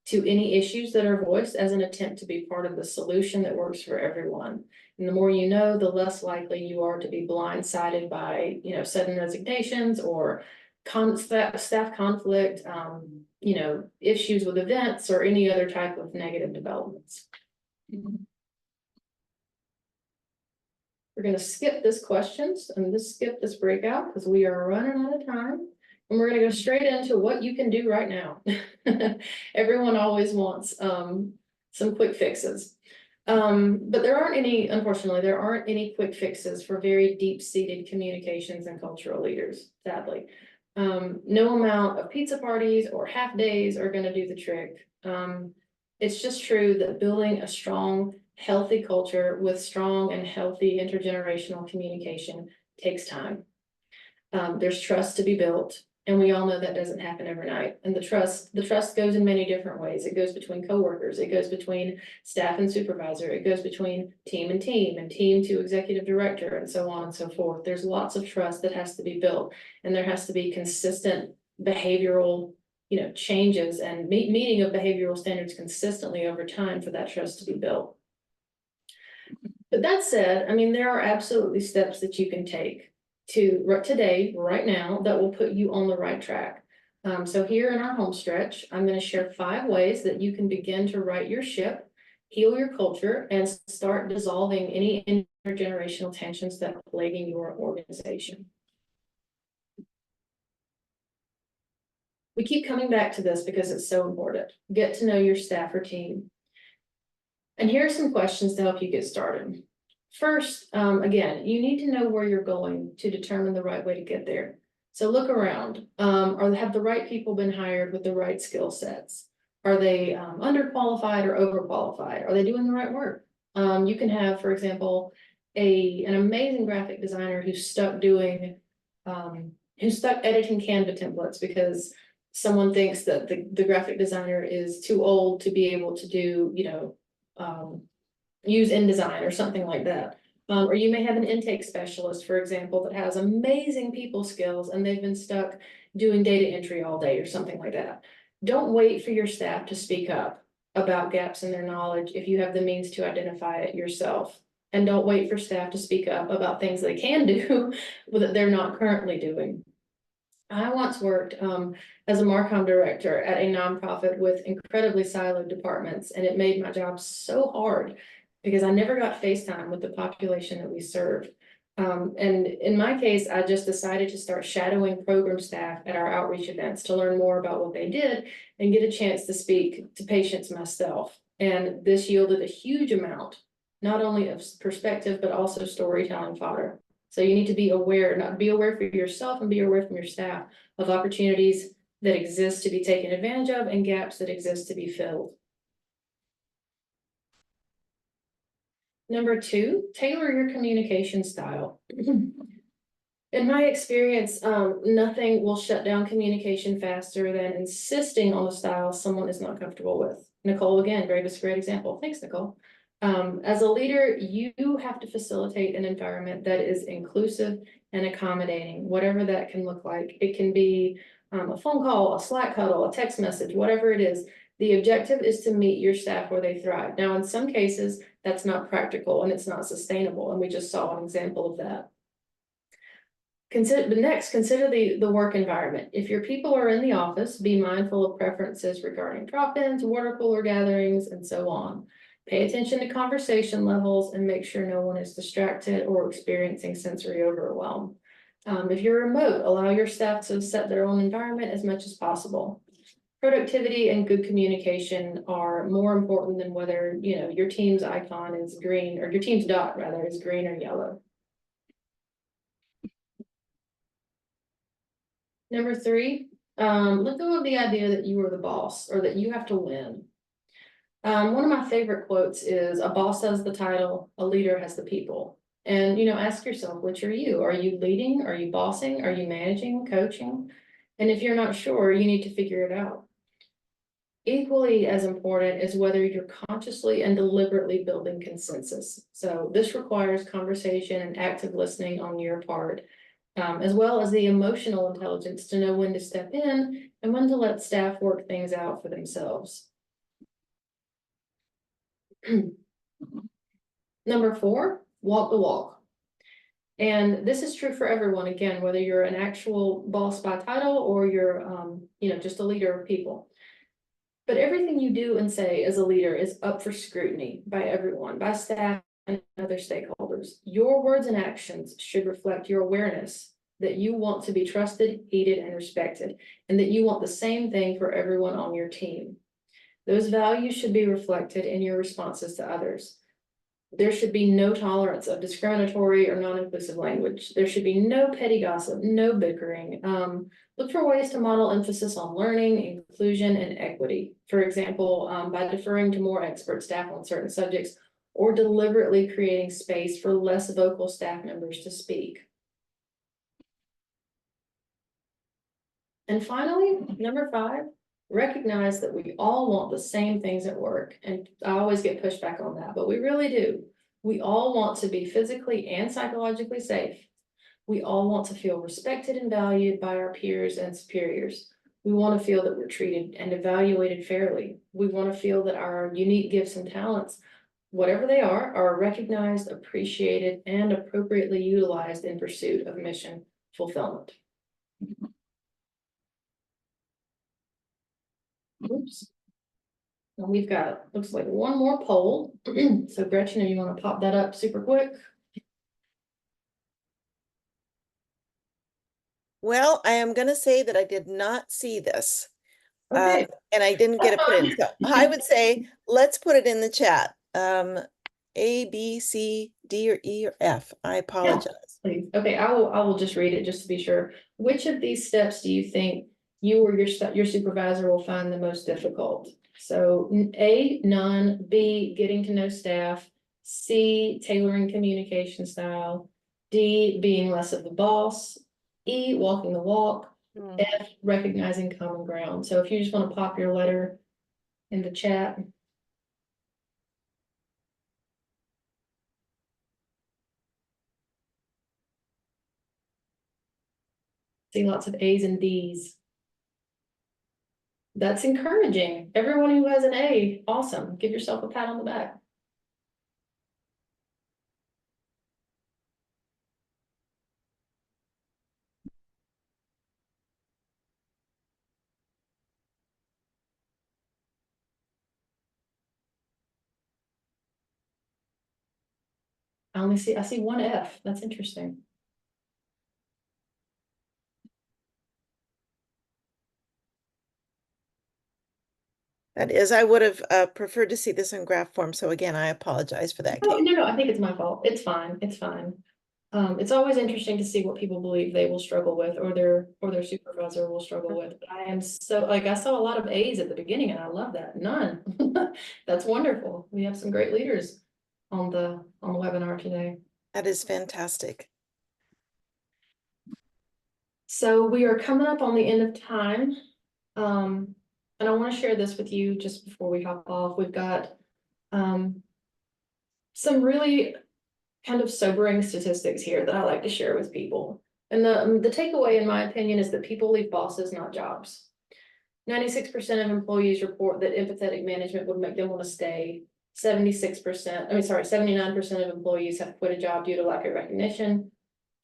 to any issues that are voiced as an attempt to be part of the solution that works for everyone. And the more you know, the less likely you are to be blindsided by, sudden resignations or staff conflict, issues with events or any other type of negative developments. We're going to skip this questions and skip this breakout because we are running out of time. And we're going to go straight into what you can do right now. Everyone always wants some quick fixes. But there aren't any, unfortunately, there aren't any quick fixes for very deep-seated communications and cultural leaders, sadly. No amount of pizza parties or half days are going to do the trick. It's just true that building a strong, healthy culture with strong and healthy intergenerational communication takes time. There's trust to be built, and we all know that doesn't happen overnight. And the trust goes in many different ways. It goes between coworkers, it goes between staff and supervisor, it goes between team and team to executive director, and so on and so forth. There's lots of trust that has to be built, and there has to be consistent behavioral changes and meeting of behavioral standards consistently over time for that trust to be built. But that said, I mean, there are absolutely steps that you can take today, right now, that will put you on the right track. So here in our home stretch, I'm going to share 5 ways that you can begin to right your ship, heal your culture, and start dissolving any intergenerational tensions that are plaguing your organization. We keep coming back to this because it's so important. Get to know your staff or team. And here are some questions to help you get started. First, again, you need to know where you're going to determine the right way to get there. So look around. Have the right people been hired with the right skill sets? Are they underqualified or overqualified? Are they doing the right work? You can have, for example, an amazing graphic designer who's stuck editing Canva templates because someone thinks that the graphic designer is too old to be able to do, use InDesign or something like that. Or you may have an intake specialist, for example, that has amazing people skills and they've been stuck doing data entry all day or something like that. Don't wait for your staff to speak up about gaps in their knowledge if you have the means to identify it yourself. And don't wait for staff to speak up about things they can do that they're not currently doing. I once worked as a Marcom director at a nonprofit with incredibly siloed departments, and it made my job so hard because I never got face time with the population that we served. And in my case, I just decided to start shadowing program staff at our outreach events to learn more about what they did and get a chance to speak to patients myself. And this yielded a huge amount, not only of perspective, but also storytelling fodder. So you need to be aware, be aware for yourself and be aware from your staff of opportunities that exist to be taken advantage of and gaps that exist to be filled. Number 2, tailor your communication style. In my experience, nothing will shut down communication faster than insisting on a style someone is not comfortable with. Nicole, again, gave us a great example. Thanks, Nicole. As a leader, you have to facilitate an environment that is inclusive and accommodating, whatever that can look like. It can be a phone call, a Slack huddle, a text message, whatever it is. The objective is to meet your staff where they thrive. Now, in some cases, that's not practical and it's not sustainable, and we just saw an example of that. Consider the work environment. If your people are in the office, be mindful of preferences regarding drop-ins, water cooler gatherings, and so on. Pay attention to conversation levels and make sure no one is distracted or experiencing sensory overwhelm. If you're remote, allow your staff to set their own environment as much as possible. Productivity and good communication are more important than whether your team's icon is green, or your team's dot rather is green or yellow. Number 3, let go of the idea that you are the boss or that you have to win. One of my favorite quotes is, a boss has the title, a leader has the people. And, ask yourself, which are you? Are you leading? Are you bossing? Are you managing, coaching? And if you're not sure, you need to figure it out. Equally as important is whether you're consciously and deliberately building consensus. So this requires conversation and active listening on your part, as well as the emotional intelligence to know when to step in and when to let staff work things out for themselves. Number 4, walk the walk. And this is true for everyone, again, whether you're an actual boss by title or you're, just a leader of people. But everything you do and say as a leader is up for scrutiny by everyone, by staff and other stakeholders. Your words and actions should reflect your awareness that you want to be trusted, heeded, and respected, and that you want the same thing for everyone on your team. Those values should be reflected in your responses to others. There should be no tolerance of discriminatory or non-inclusive language. There should be no petty gossip, no bickering. Look for ways to model emphasis on learning, inclusion, and equity. For example, by deferring to more expert staff on certain subjects or deliberately creating space for less vocal staff members to speak. And finally, number 5, recognize that we all want the same things at work. And I always get pushback on that, but we really do. We all want to be physically and psychologically safe. We all want to feel respected and valued by our peers and superiors. We want to feel that we're treated and evaluated fairly. We want to feel that our unique gifts and talents, whatever they are recognized, appreciated, and appropriately utilized in pursuit of mission fulfillment. Oops. And we've got, looks like one more poll. So Gretchen, if you want to pop that up super quick. Well, I am going to say that I did not see this. Okay. And I didn't get it put in. So I would say, let's put it in the chat. A, B, C, D, or E, or F. I apologize. Please. Okay, I will just read it just to be sure. Which of these steps do you think you or your supervisor will find the most difficult? So A, none. B, getting to know staff. C, tailoring communication style. D, being less of the boss. E, walking the walk. F, recognizing common ground. So if you just want to pop your letter in the chat. See lots of A's and D's. That's encouraging. Everyone who has an A, awesome. Give yourself a pat on the back. I see one F. That's interesting. That is, I would have preferred to see this in graph form. So again, I apologize for that, Oh, Kate. no, I think it's my fault. It's fine. It's fine. It's always interesting to see what people believe they will struggle with or their supervisor will struggle with. But I am so, I saw a lot of A's at the beginning and I love that. None. That's wonderful. We have some great leaders on the webinar today. That is fantastic. So we are coming up on the end of time. And I want to share this with you just before we hop off. We've got some really kind of sobering statistics here that I like to share with people. And the takeaway, in my opinion, is that people leave bosses, not jobs. 96% of employees report that empathetic management would make them want to stay. 79% of employees have quit a job due to lack of recognition.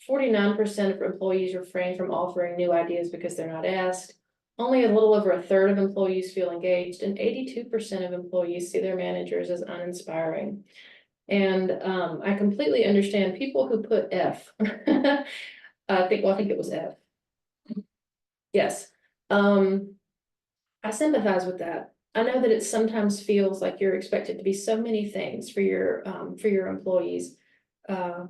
49% of employees refrain from offering new ideas because they're not asked. Only a little over a third of employees feel engaged, and 82% of employees see their managers as uninspiring. And I completely understand people who put F. I think it was F. Yes. I sympathize with that. I know that it sometimes feels like you're expected to be so many things for your employees at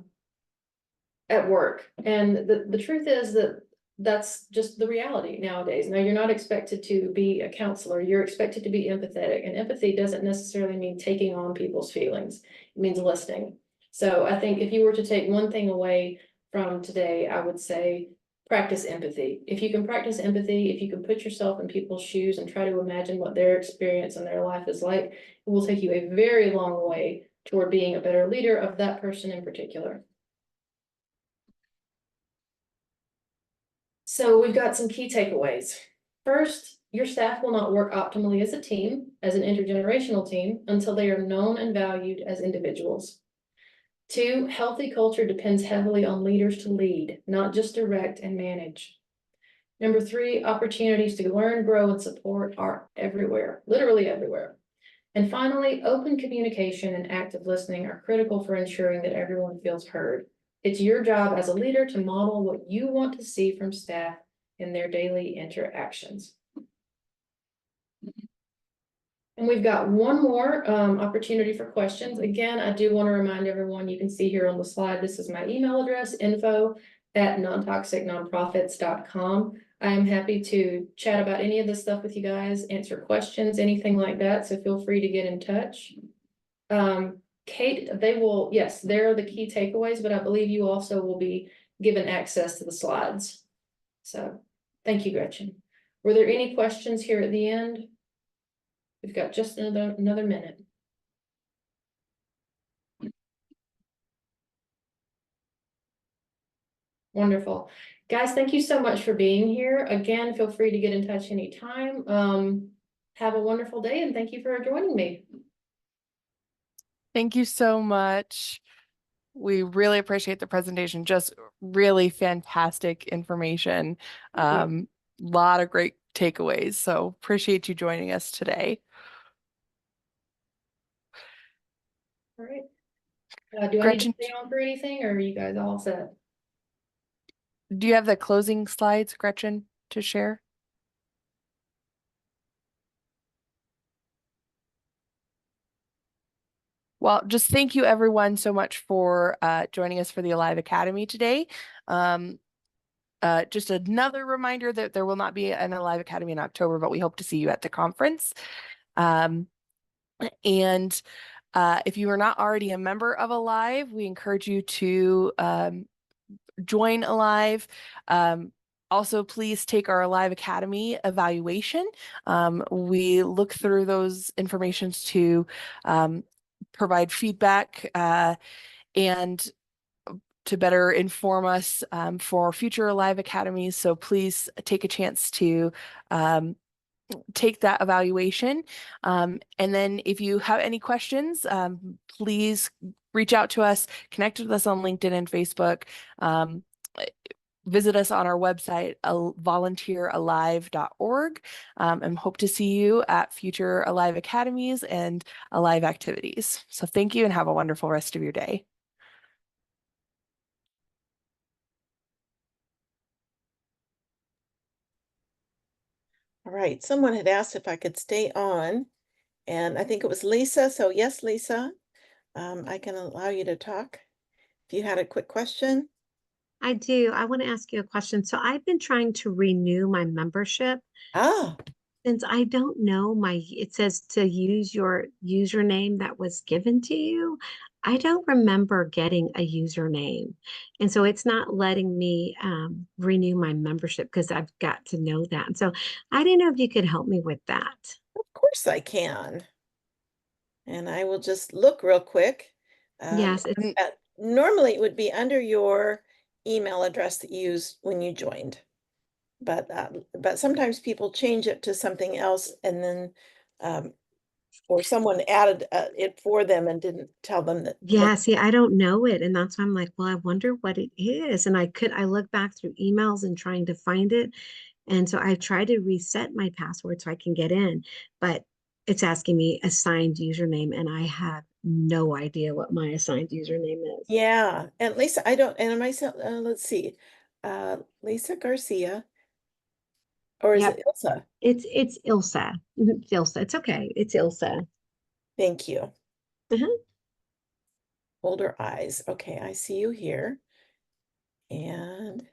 work. And the truth is that that's just the reality nowadays. Now, you're not expected to be a counselor, you're expected to be empathetic, and empathy doesn't necessarily mean taking on people's feelings. It means listening. So I think if you were to take one thing away from today, I would say practice empathy. If you can practice empathy, if you can put yourself in people's shoes and try to imagine what their experience and their life is like, it will take you a very long way toward being a better leader of that person in particular. So we've got some key takeaways. First, your staff will not work optimally as a team, as an intergenerational team, until they are known and valued as individuals. 2, healthy culture depends heavily on leaders to lead, not just direct and manage. Number 3, opportunities to learn, grow, and support are everywhere, literally everywhere. And finally, open communication and active listening are critical for ensuring that everyone feels heard. It's your job as a leader to model what you want to see from staff in their daily interactions. And we've got one more opportunity for questions. Again, I do want to remind everyone, you can see here on the slide, this is my email address, info@nontoxicnonprofits.com. I am happy to chat about any of this stuff with you guys, answer questions, anything like that. So feel free to get in touch. Kate, yes, there are the key takeaways, but I believe you also will be given access to the slides. So thank you, Gretchen. Were there any questions here at the end? We've got just another minute. Wonderful. Guys, thank you so much for being here. Again, feel free to get in touch anytime. Have a wonderful day and thank you for joining me. Thank you so much. We really appreciate the presentation. Just really fantastic information. Lot of great takeaways. So appreciate you joining us today. All right. Do I need to stay on for anything, or are you guys all set? Do you have the closing slides, Gretchen, to share? Well, just thank you everyone so much for joining us for the ALVE Academy today. Just another reminder that there will not be an ALVE Academy in October, but we hope to see you at the conference. And if you are not already a member of ALVE, we encourage you to join ALVE. Also, please take our ALVE Academy evaluation. We look through those informations to provide feedback and to better inform us for future ALVE Academies. So please take a chance to take that evaluation. And then if you have any questions, please reach out to us, connect with us on LinkedIn and Facebook. Visit us on our website, volunteeralive.org, and hope to see you at future ALVE Academies and ALVE activities. So thank you and have a wonderful rest of your day. All right, someone had asked if I could stay on, and I think it was Lisa. So yes, Lisa, I can allow you to talk if you had a quick question. I do. I want to ask you a question. So I've been trying to renew my membership. Ah, Since I don't know it says to use your username that was given to you. I don't remember getting a username. And so it's not letting me renew my membership because I've got to know that. And so I didn't know if you could help me with that. of course I can. And I will just look real quick. Yes, Normally it would be under your email address that you used when you joined. But sometimes people change it to something else and then or someone added it for them and didn't tell them that. yeah, see, I don't know it. And that's why I'm like, well, I wonder what it is. And I look back through emails and trying to find it. And so I tried to reset my password so I can get in, but it's asking me assigned username, and I have no idea what my assigned username is. Yeah, and Lisa, I don't, and myself, let's see, Lisa Garcia, or is Yep, it Ilsa? it's Ilsa. It's Ilsa. It's okay. It's Ilsa. Thank you. Uh-huh. Older eyes. Okay, I see you here. And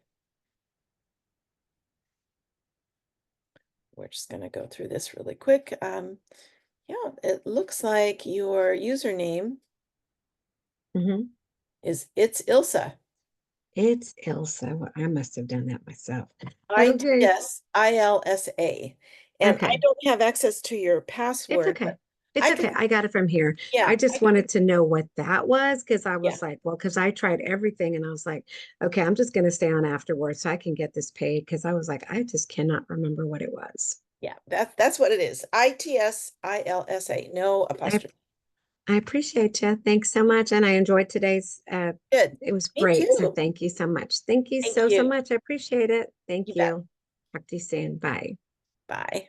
we're just going to go through this really quick. Yeah, it looks like your username Mhm. is It's Ilsa. It's Elsa. Well, I must have done that myself. Okay. ITSILSA. And I Okay. don't have access to your It's password, okay. but It's I okay. can, I got it from here. yeah, I just wanted to know what that was because I yeah, was like, well, because I tried everything and I was like, okay, I'm just going to stay on afterwards so I can get this paid because I was like, I just cannot remember what it was. yeah, that's what it is. ITSILSA, no I, apostrophe. I appreciate you. Thanks so much. And I enjoyed today's, Good. it was Me great. So too. thank you so much. Thank you Thank so you. much. I appreciate it. Thank You bet. you. Talk to you soon. Bye. Bye.